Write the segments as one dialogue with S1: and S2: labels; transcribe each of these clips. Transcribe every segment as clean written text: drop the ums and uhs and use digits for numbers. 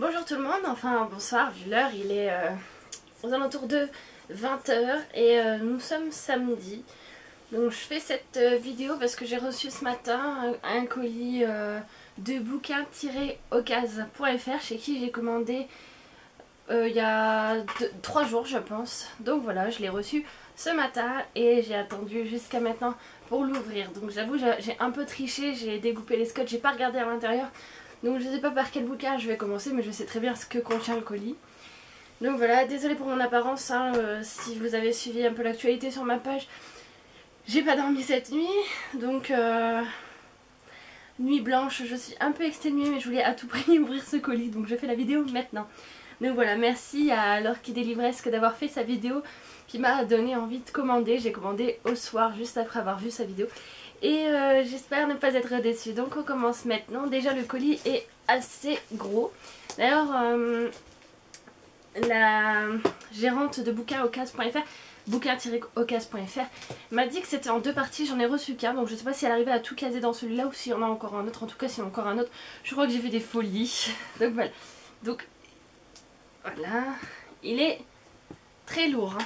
S1: Bonjour tout le monde, enfin bonsoir, vu l'heure, il est aux alentours de 20 h et nous sommes samedi. Donc je fais cette vidéo parce que j'ai reçu ce matin un colis de bouquin-ocase.fr chez qui j'ai commandé il y a 3 jours je pense. Donc voilà, je l'ai reçu ce matin et j'ai attendu jusqu'à maintenant pour l'ouvrir. Donc j'avoue j'ai un peu triché, j'ai découpé les scotch, j'ai pas regardé à l'intérieur. Donc je sais pas par quel bouquin je vais commencer, mais je sais très bien ce que contient le colis. Donc voilà, désolée pour mon apparence, hein, si vous avez suivi un peu l'actualité sur ma page. J'ai pas dormi cette nuit, donc nuit blanche, je suis un peu exténuée, mais je voulais à tout prix ouvrir ce colis, donc je fais la vidéo maintenant. Donc voilà, merci à Laure qui délivresque d'avoir fait sa vidéo, qui m'a donné envie de commander. J'ai commandé au soir, juste après avoir vu sa vidéo. Et j'espère ne pas être déçue. Donc on commence maintenant. Déjà le colis est assez gros. D'ailleurs la gérante de bouquin-ocase.fr m'a dit que c'était en 2 parties. J'en ai reçu qu'un, donc je sais pas si elle arrivait à tout caser dans celui-là ou s'il y en a encore un autre. En tout cas s'il y en a encore un autre, je crois que j'ai vu des folies. Donc voilà. Donc voilà, il est très lourd,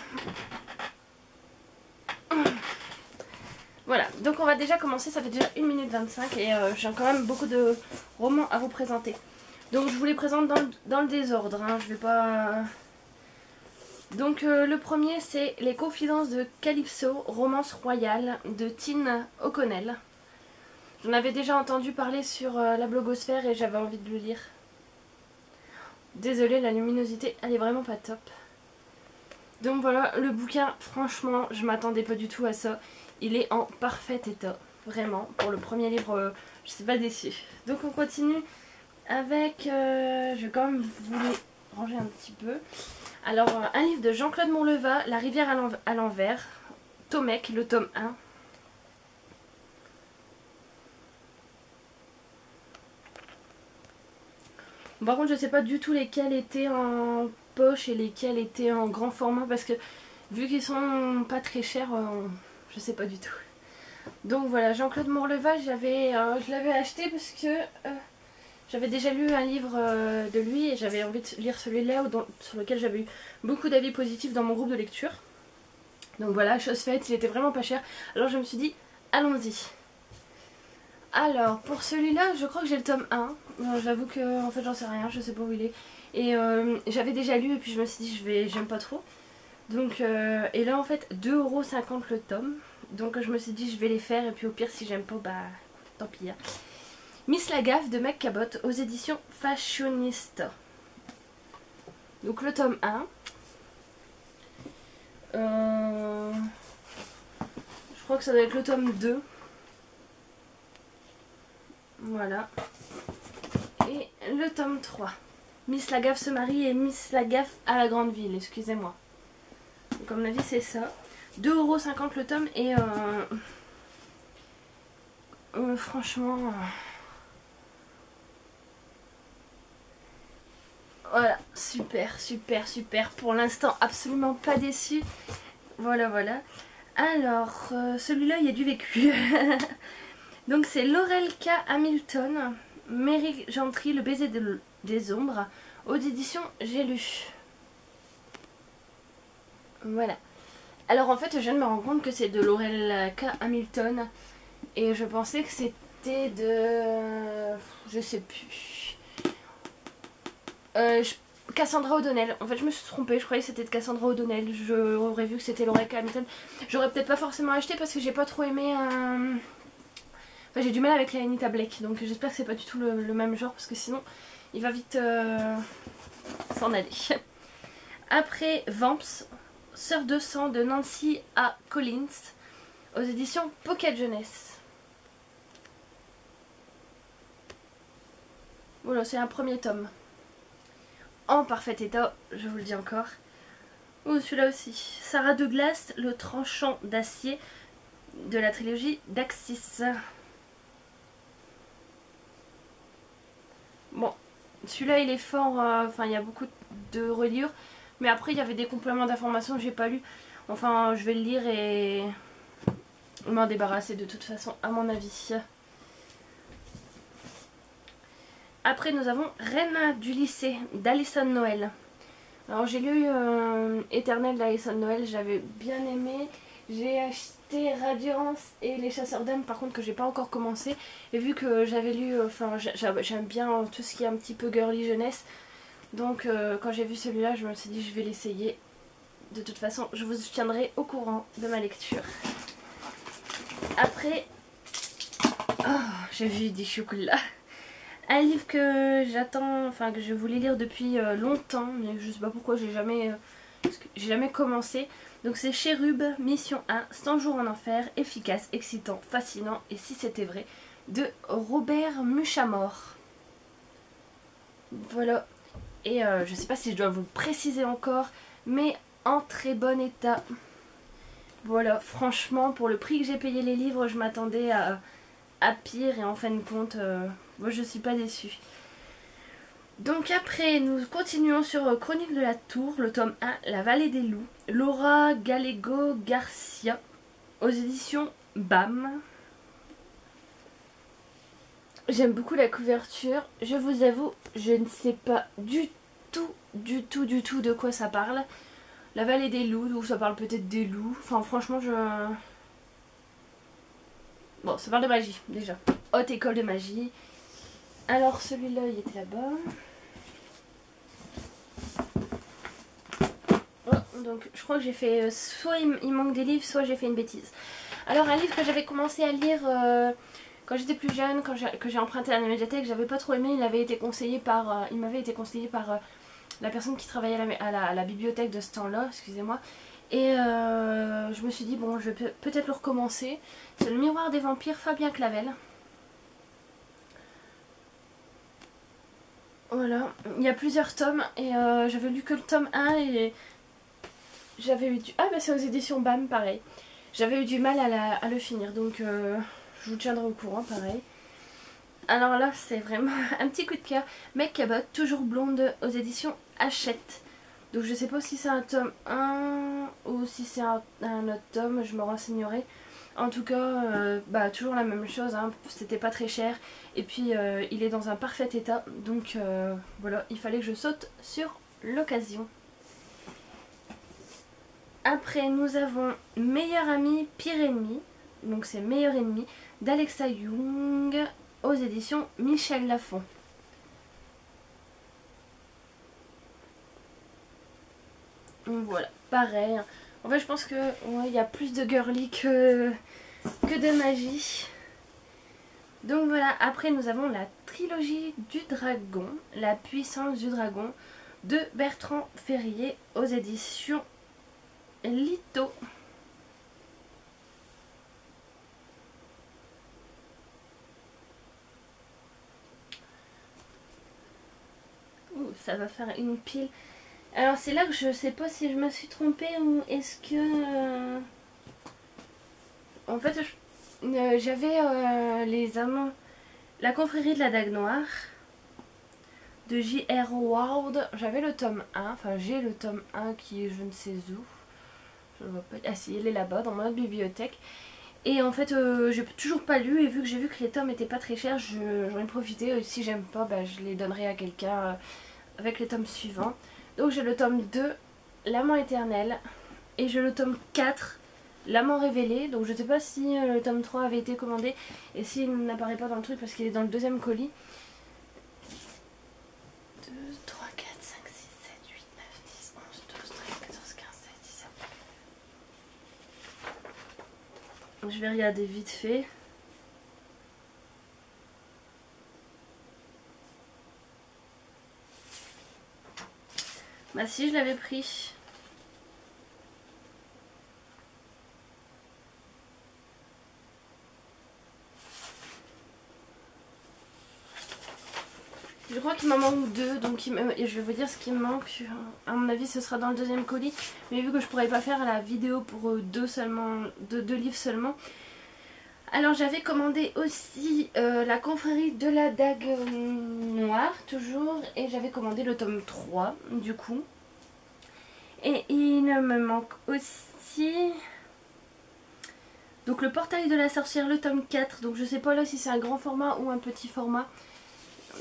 S1: hein. Voilà, donc on va déjà commencer, ça fait déjà 1 minute 25 et j'ai quand même beaucoup de romans à vous présenter. Donc je vous les présente dans le désordre, hein, je vais pas... Donc le premier c'est Les Confidences de Calypso, romance royale de Tin O'Connell. J'en avais déjà entendu parler sur la blogosphère et j'avais envie de le lire. Désolée, la luminosité elle est vraiment pas top. Donc voilà, le bouquin, franchement, je m'attendais pas du tout à ça. Il est en parfait état, vraiment. Pour le premier livre, je suis pas déçue. Donc on continue avec... je vais quand même vous les ranger un petit peu. Alors, un livre de Jean-Claude Monleva, La rivière à l'envers. Tomec, le tome 1. Par contre, je sais pas du tout lesquels étaient en poche et lesquels étaient en grand format parce que vu qu'ils sont pas très chers, je sais pas du tout. Donc voilà, Jean-Claude Monleva, je l'avais acheté parce que j'avais déjà lu un livre de lui et j'avais envie de lire celui-là sur lequel j'avais eu beaucoup d'avis positifs dans mon groupe de lecture. Donc voilà, chose faite, il était vraiment pas cher. Alors je me suis dit, allons-y. Alors, pour celui-là, je crois que j'ai le tome 1. J'avoue que en fait j'en sais rien, je sais pas où il est. Et j'avais déjà lu et puis je me suis dit, j'aime pas trop. Donc, et là en fait 2,50 € le tome. Donc je me suis dit je vais les faire et puis au pire si j'aime pas bah tant pis. Hein. Miss Lagaffe de Meg Cabot aux éditions Fashionista. Donc le tome 1. Je crois que ça doit être le tome 2. Voilà. Et le tome 3. Miss Lagaffe se marie et Miss Lagaffe à la grande ville, excusez-moi. Donc à mon avis c'est ça. 2,50 € le tome et franchement voilà, super super super, pour l'instant absolument pas déçu. Voilà voilà. Alors celui-là il y a du vécu. Donc c'est Laurel K. Hamilton, Mary Gentry, Le baiser des ombres, aux éditions J'ai lu. Voilà. Alors en fait je viens de me rendre compte que c'est de Laurel K. Hamilton et je pensais que c'était de... je sais plus. Cassandra O'Donnell. En fait je me suis trompée, je croyais que c'était de Cassandra O'Donnell. J'aurais vu que c'était Laurel K. Hamilton. J'aurais peut-être pas forcément acheté parce que j'ai pas trop aimé... Enfin, j'ai du mal avec la Anita Blake, donc j'espère que c'est pas du tout le même genre parce que sinon il va vite s'en aller. Après Vamps, Sœur de sang de Nancy A. Collins aux éditions Pocket Jeunesse. Voilà, c'est un premier tome. En parfait état, je vous le dis encore. Oh, celui-là aussi. Sarah Douglas, Le tranchant d'acier de la trilogie d'Axis. Bon, celui-là il est fort, enfin il y a beaucoup de reliures, mais après il y avait des compléments d'informations que j'ai pas lu. Enfin je vais le lire et m'en débarrasser de toute façon à mon avis. Après nous avons Reine du lycée d'Alison Noël. Alors j'ai lu Éternel d'Alison Noël, j'avais bien aimé. J'ai acheté Radiance et Les Chasseurs d'âmes par contre que j'ai pas encore commencé. Et vu que j'avais lu, enfin j'aime bien tout ce qui est un petit peu girly jeunesse. Donc quand j'ai vu celui-là je me suis dit je vais l'essayer. De toute façon je vous tiendrai au courant de ma lecture. Après, oh, j'ai vu des chocolats. Un livre que j'attends, enfin que je voulais lire depuis longtemps, mais je sais pas pourquoi j'ai jamais commencé. Donc c'est Chérub, Mission 1, 100 jours en enfer, efficace, excitant, fascinant et si c'était vrai, de Robert Muchamore. Voilà. Et je sais pas si je dois vous le préciser encore, mais en très bon état. Voilà, franchement, pour le prix que j'ai payé les livres, je m'attendais à pire et en fin de compte, moi je suis pas déçue. Donc après, nous continuons sur Chronique de la Tour, le tome 1, La Vallée des Loups, Laura Gallego Garcia, aux éditions BAM. J'aime beaucoup la couverture, je vous avoue, je ne sais pas du tout de quoi ça parle. La Vallée des Loups, ou ça parle peut-être des loups, enfin franchement je... Bon, ça parle de magie déjà, haute école de magie. Alors celui-là il était là-bas. Oh, donc je crois que j'ai fait, soit il manque des livres, soit j'ai fait une bêtise. Alors un livre que j'avais commencé à lire quand j'étais plus jeune, que j'ai emprunté à la médiathèque, j'avais pas trop aimé, il m'avait été conseillé par la personne qui travaillait à la bibliothèque de ce temps-là, excusez-moi. Et je me suis dit bon je vais peut-être le recommencer. C'est Le Miroir des Vampires, Fabien Clavel. Voilà, il y a plusieurs tomes et j'avais lu que le tome 1 et j'avais eu du... Ah bah c'est aux éditions BAM pareil. J'avais eu du mal à le finir donc je vous tiendrai au courant pareil. Alors là c'est vraiment un petit coup de cœur. Meg Cabot, Toujours blonde aux éditions Hachette. Donc je sais pas si c'est un tome 1 ou si c'est un autre tome, je me renseignerai. En tout cas, bah, toujours la même chose, hein, c'était pas très cher. Et puis il est dans un parfait état. Donc voilà, il fallait que je saute sur l'occasion. Après nous avons Meilleur ami, pire ennemi. Donc c'est Meilleur ennemi d'Alexa Young aux éditions Michel Lafon. Donc voilà, pareil. En fait je pense que ouais, y a plus de girly que de magie. Donc voilà, après nous avons la trilogie du dragon, La puissance du dragon de Bertrand Ferrier aux éditions Lito. Ouh, ça va faire une pile. Alors c'est là que je sais pas si je me suis trompée ou est-ce que... En fait j'avais les amants... La confrérie de la Dague Noire de J.R. Ward. J'avais le tome 1, enfin j'ai le tome 1 qui est je ne sais où. Je ne vois pas. Ah si, il est là-bas dans ma bibliothèque. Et en fait, j'ai toujours pas lu et vu que j'ai vu que les tomes étaient pas très chers, j'en ai profité. Si j'aime pas, bah, je les donnerai à quelqu'un avec les tomes suivants. Donc j'ai le tome 2, L'amant éternel. Et j'ai le tome 4, L'amant révélé. Donc je sais pas si le tome 3 avait été commandé et s'il n'apparaît pas dans le truc parce qu'il est dans le deuxième colis. 2, 3, 4, 5, 6, 7, 8, 9, 10, 11, 12, 13, 14, 15, 16, 17. Je vais regarder vite fait. Bah si, je l'avais pris. Je crois qu'il m'en manque 2, donc je vais vous dire ce qui me manque. À mon avis, ce sera dans le deuxième colis. Mais vu que je pourrais pas faire la vidéo pour deux livres seulement. Alors j'avais commandé aussi la confrérie de la Dague Noire, toujours. Et j'avais commandé le tome 3, du coup. Et il me manque aussi... Donc le portail de la sorcière, le tome 4. Donc je sais pas là si c'est un grand format ou un petit format.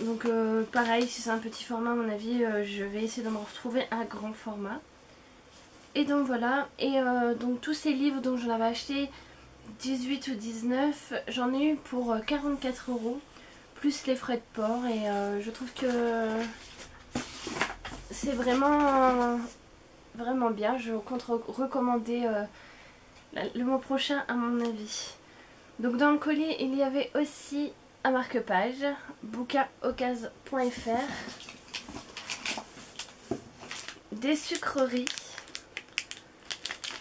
S1: Donc pareil, si c'est un petit format à mon avis, je vais essayer de me retrouver un grand format. Et donc voilà, et donc tous ces livres dont j'en avais acheté 18 ou 19, j'en ai eu pour 44 € plus les frais de port, et je trouve que c'est vraiment bien. Je compte recommander le mois prochain à mon avis. Donc dans le colis il y avait aussi un marque-page, bouquinocase.fr, des sucreries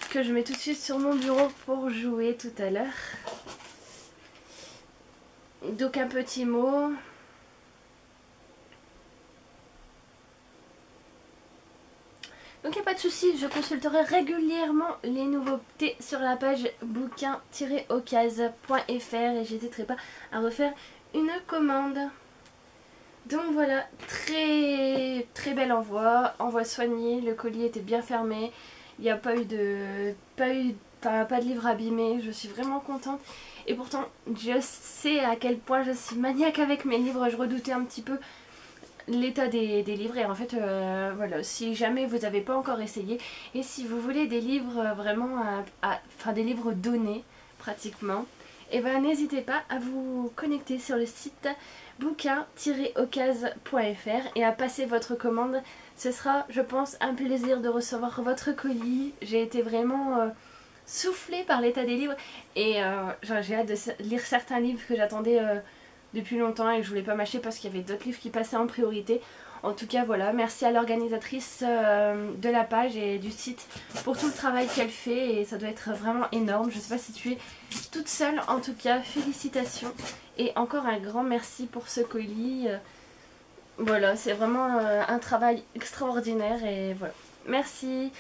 S1: que je mets tout de suite sur mon bureau pour jouer tout à l'heure. Donc un petit mot. Donc il n'y a pas de souci, je consulterai régulièrement les nouveautés sur la page bouquin-ocase.fr et j'hésiterai pas à refaire une commande. Donc voilà, très bel envoi soigné, le colis était bien fermé, il n'y a pas eu de livre abîmé, je suis vraiment contente. Et pourtant, je sais à quel point je suis maniaque avec mes livres, je redoutais un petit peu l'état des livres. Et en fait, voilà, si jamais vous n'avez pas encore essayé, et si vous voulez des livres vraiment, des livres donnés pratiquement, et ben n'hésitez pas à vous connecter sur le site bouquin-ocase.fr et à passer votre commande. Ce sera, je pense, un plaisir de recevoir votre colis. J'ai été vraiment soufflée par l'état des livres, et j'ai hâte de lire certains livres que j'attendais depuis longtemps et que je voulais pas m'acheter parce qu'il y avait d'autres livres qui passaient en priorité. En tout cas voilà, merci à l'organisatrice de la page et du site pour tout le travail qu'elle fait, et ça doit être vraiment énorme. Je sais pas si tu es toute seule, en tout cas félicitations et encore un grand merci pour ce colis. Voilà, c'est vraiment un travail extraordinaire et voilà, merci.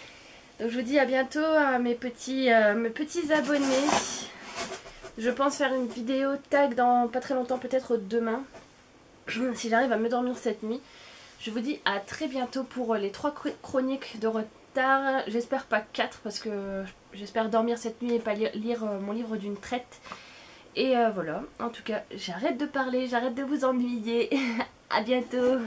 S1: Donc je vous dis à bientôt à mes petits abonnés. Je pense faire une vidéo tag dans pas très longtemps, peut-être demain, si j'arrive à me dormir cette nuit. Je vous dis à très bientôt pour les 3 chroniques de retard. J'espère pas 4 parce que j'espère dormir cette nuit et pas lire mon livre d'une traite. Et voilà, en tout cas, j'arrête de parler, j'arrête de vous ennuyer. À bientôt.